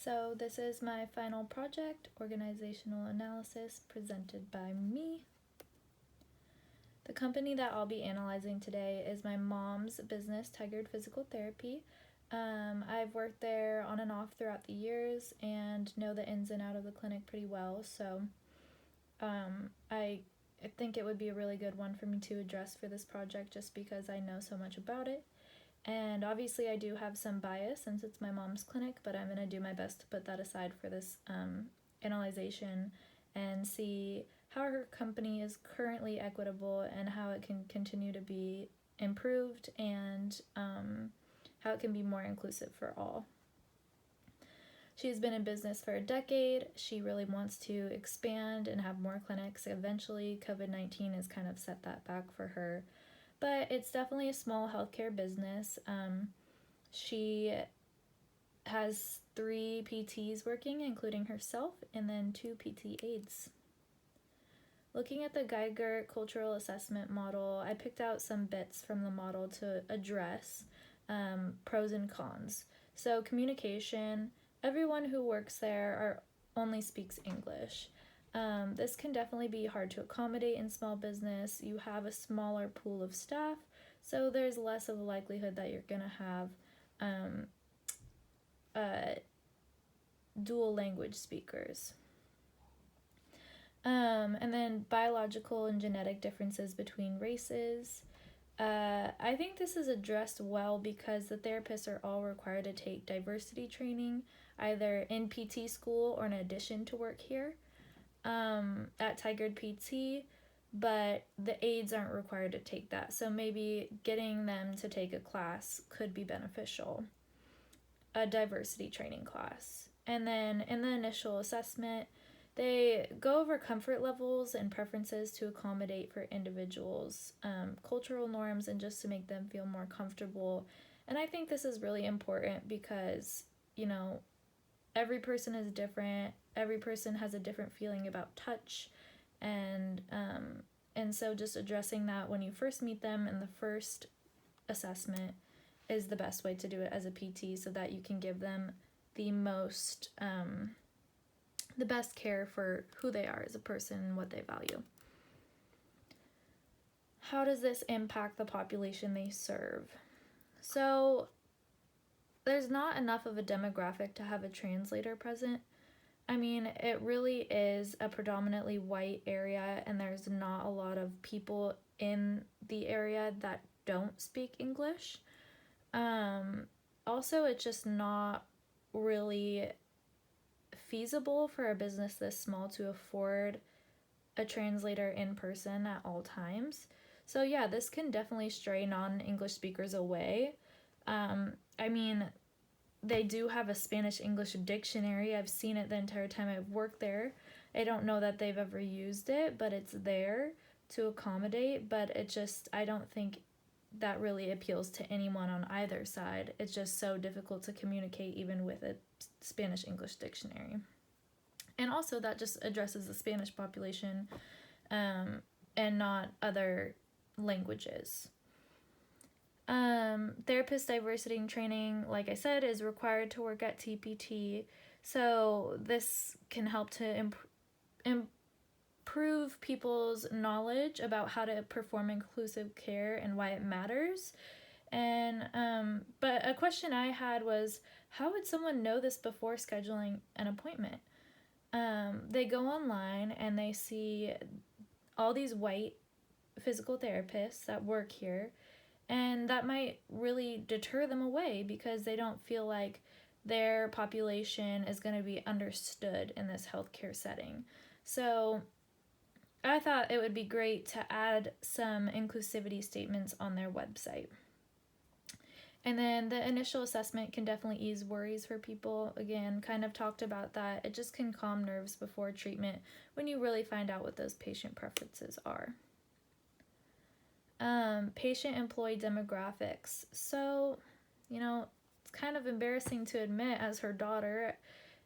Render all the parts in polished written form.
So this is my final project, organizational analysis, presented by me. The company that I'll be analyzing today is my mom's business, Tigard Physical Therapy. I've worked there on and off throughout the years and know the ins and out of the clinic pretty well, so I think it would be a really good one for me to address for this project just because I know so much about it. And obviously I do have some bias since it's my mom's clinic, but I'm going to do my best to put that aside for this analyzation and see how her company is currently equitable and how it can continue to be improved and how it can be more inclusive for all. She's been in business for a decade. She really wants to expand and have more clinics. Eventually, COVID-19 has kind of set that back for her. But it's definitely a small healthcare business. She has 3 PTs working, including herself, and then 2 PT aides. Looking at the Geiger cultural assessment model, I picked out some bits from the model to address pros and cons. So communication, everyone who works there only speaks English. This can definitely be hard to accommodate in small business. You have a smaller pool of staff, so there's less of a likelihood that you're going to have dual language speakers. And then biological and genetic differences between races. I think this is addressed well because the therapists are all required to take diversity training, either in PT school or in addition to work here at Tigard PT, but the aides aren't required to take that. So maybe getting them to take a class could be beneficial, a diversity training class. And then in the initial assessment, they go over comfort levels and preferences to accommodate for individuals, cultural norms, and just to make them feel more comfortable. And I think this is really important because, every person is different. Every person has a different feeling about touch. And so just addressing that when you first meet them in the first assessment is the best way to do it as a PT so that you can give them the best care for who they are as a person and what they value. How does this impact the population they serve? So there's not enough of a demographic to have a translator present. I mean, it really is a predominantly white area, and there's not a lot of people in the area that don't speak English. Also, it's just not really feasible for a business this small to afford a translator in person at all times. So yeah, this can definitely stray non-English speakers away. I mean, they do have a Spanish-English dictionary. I've seen it the entire time I've worked there. I don't know that they've ever used it, but it's there to accommodate, but I don't think that really appeals to anyone on either side. It's just so difficult to communicate even with a Spanish-English dictionary. And also that just addresses the Spanish population and not other languages. Therapist diversity and training, like I said, is required to work at TPT. So this can help to improve people's knowledge about how to perform inclusive care and why it matters. And but a question I had was, how would someone know this before scheduling an appointment? They go online and they see all these white physical therapists that work here, and that might really deter them away because they don't feel like their population is going to be understood in this healthcare setting. So I thought it would be great to add some inclusivity statements on their website. And then the initial assessment can definitely ease worries for people. Again, kind of talked about that. It just can calm nerves before treatment when you really find out what those patient preferences are. Patient-employee demographics. So, it's kind of embarrassing to admit as her daughter,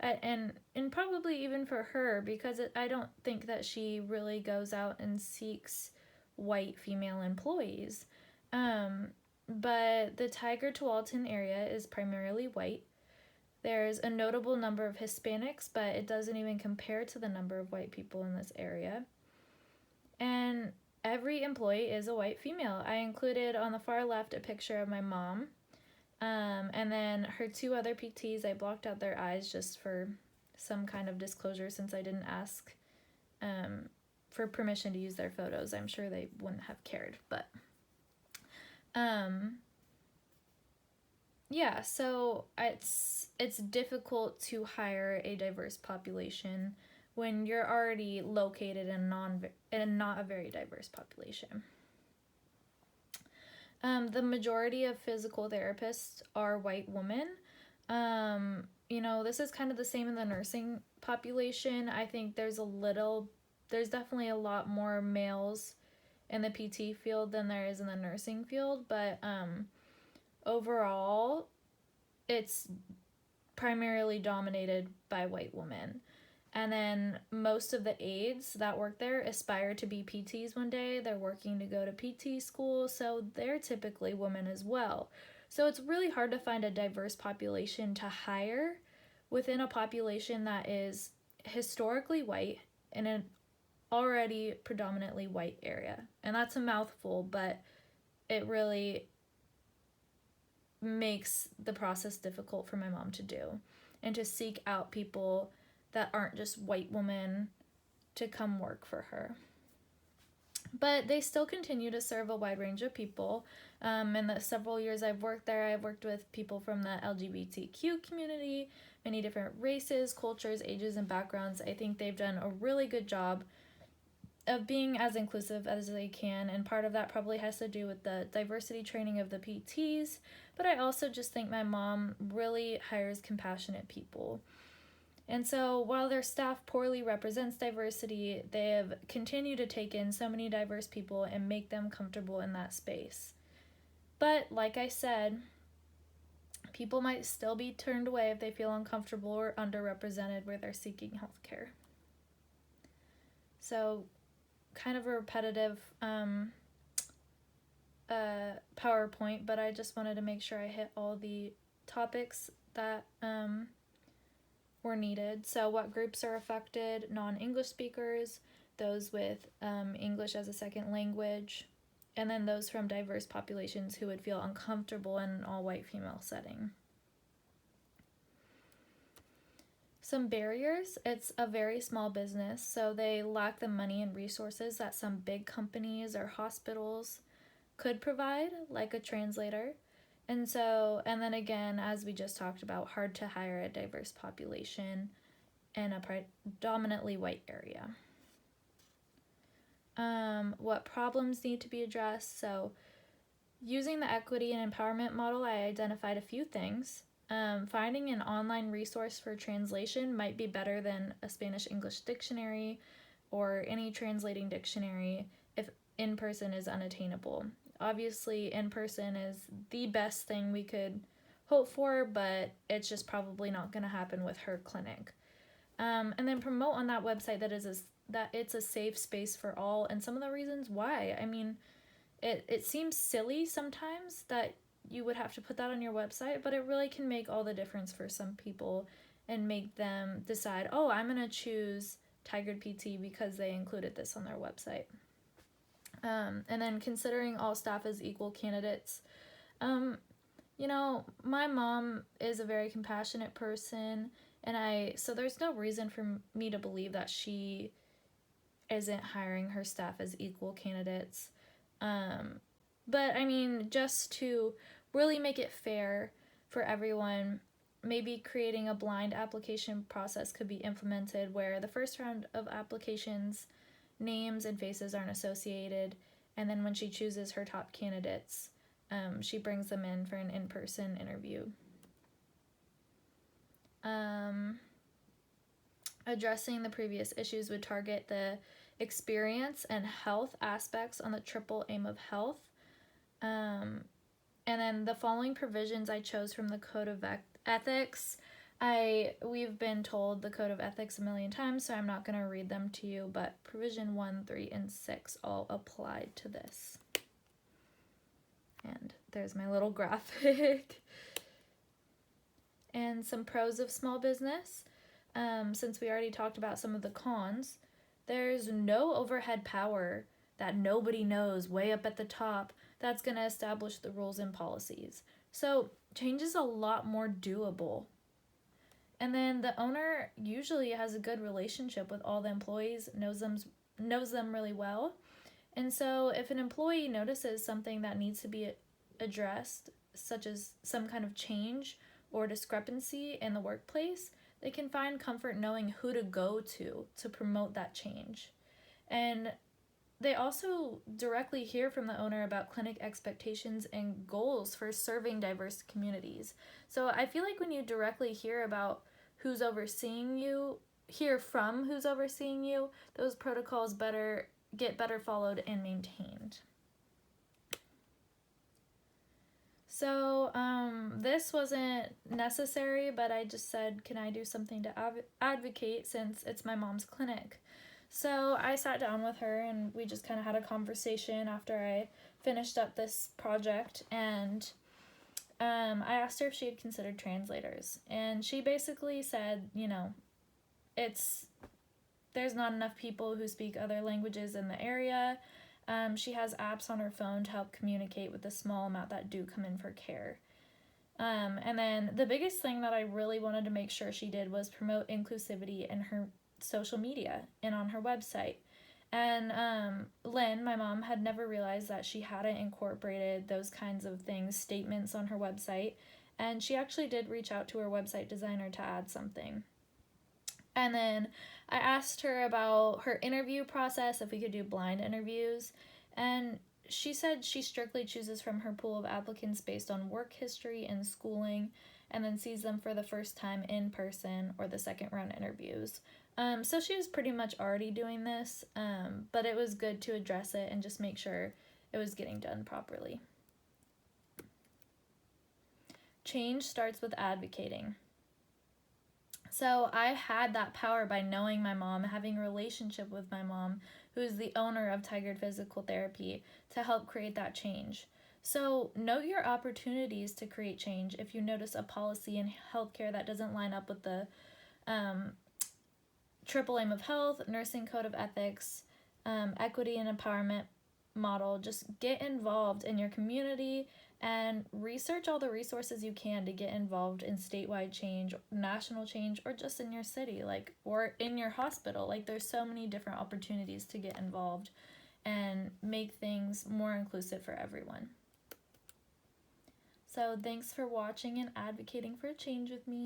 and probably even for her, because I don't think that she really goes out and seeks white female employees. But the Tigard-Tualatin area is primarily white. There's a notable number of Hispanics, but it doesn't even compare to the number of white people in this area. And every employee is a white female. I included on the far left a picture of my mom. And then her 2 other PTs, I blocked out their eyes just for some kind of disclosure since I didn't ask for permission to use their photos. I'm sure they wouldn't have cared, but yeah, so it's difficult to hire a diverse population when you're already located in not a very diverse population. The majority of physical therapists are white women. This is kind of the same in the nursing population. I think there's definitely a lot more males in the PT field than there is in the nursing field, but overall, it's primarily dominated by white women. And then most of the aides that work there aspire to be PTs one day. They're working to go to PT school, so they're typically women as well. So it's really hard to find a diverse population to hire within a population that is historically white in an already predominantly white area. And that's a mouthful, but it really makes the process difficult for my mom to do and to seek out people that aren't just white women to come work for her. But they still continue to serve a wide range of people. In the several years I've worked there, I've worked with people from the LGBTQ community, many different races, cultures, ages, and backgrounds. I think they've done a really good job of being as inclusive as they can, and part of that probably has to do with the diversity training of the PTs, but I also just think my mom really hires compassionate people. And so while their staff poorly represents diversity, they have continued to take in so many diverse people and make them comfortable in that space. But like I said, people might still be turned away if they feel uncomfortable or underrepresented where they're seeking healthcare. So kind of a repetitive PowerPoint, but I just wanted to make sure I hit all the topics that were needed. So what groups are affected? Non-English speakers, those with English as a second language, and then those from diverse populations who would feel uncomfortable in an all-white female setting. Some barriers: it's a very small business, so they lack the money and resources that some big companies or hospitals could provide, like a translator. And then again, as we just talked about, hard to hire a diverse population in a predominantly white area. What problems need to be addressed? So using the equity and empowerment model, I identified a few things. Finding an online resource for translation might be better than a Spanish-English dictionary or any translating dictionary if in-person is unattainable. Obviously, in-person is the best thing we could hope for, but it's just probably not going to happen with her clinic. And then promote on that website that it's a safe space for all, and some of the reasons why. I mean, it seems silly sometimes that you would have to put that on your website, but it really can make all the difference for some people and make them decide, oh, I'm going to choose Tigard PT because they included this on their website. And then considering all staff as equal candidates. My mom is a very compassionate person, so there's no reason for me to believe that she isn't hiring her staff as equal candidates. But I mean, just to really make it fair for everyone, maybe creating a blind application process could be implemented where the first round of applications, names and faces aren't associated, and then when she chooses her top candidates, she brings them in for an in-person interview. Addressing the previous issues would target the experience and health aspects on the triple aim of health. And then the following provisions I chose from the Code of Ethics. We've been told the Code of Ethics a million times, so I'm not going to read them to you, but Provision 1, 3, and 6 all applied to this. And there's my little graphic. And some pros of small business, since we already talked about some of the cons, there's no overhead power that nobody knows way up at the top that's going to establish the rules and policies. So change is a lot more doable. And then the owner usually has a good relationship with all the employees, knows them really well. And so if an employee notices something that needs to be addressed, such as some kind of change or discrepancy in the workplace, they can find comfort knowing who to go to promote that change. And they also directly hear from the owner about clinic expectations and goals for serving diverse communities. So I feel like when you directly hear about who's overseeing you, hear from who's overseeing you, those protocols get better followed and maintained. So this wasn't necessary, but I just said, can I do something to advocate since it's my mom's clinic? So I sat down with her and we just kind of had a conversation after I finished up this project, and I asked her if she had considered translators, and she basically said, there's not enough people who speak other languages in the area. She has apps on her phone to help communicate with the small amount that do come in for care. And then the biggest thing that I really wanted to make sure she did was promote inclusivity in her social media and on her website. And Lynn, my mom, had never realized that she hadn't incorporated those kinds of things, statements on her website. And she actually did reach out to her website designer to add something. And then I asked her about her interview process, if we could do blind interviews. And she said she strictly chooses from her pool of applicants based on work history and schooling, and then sees them for the first time in person or the second round interviews. So she was pretty much already doing this, but it was good to address it and just make sure it was getting done properly. Change starts with advocating. So I had that power by knowing my mom, having a relationship with my mom, who is the owner of Tigered Physical Therapy, to help create that change. So note your opportunities to create change if you notice a policy in healthcare that doesn't line up with the Triple Aim of Health, Nursing Code of Ethics, Equity and Empowerment model. Just get involved in your community and research all the resources you can to get involved in statewide change, national change, or just in your city, or in your hospital. There's so many different opportunities to get involved and make things more inclusive for everyone. So thanks for watching and advocating for change with me.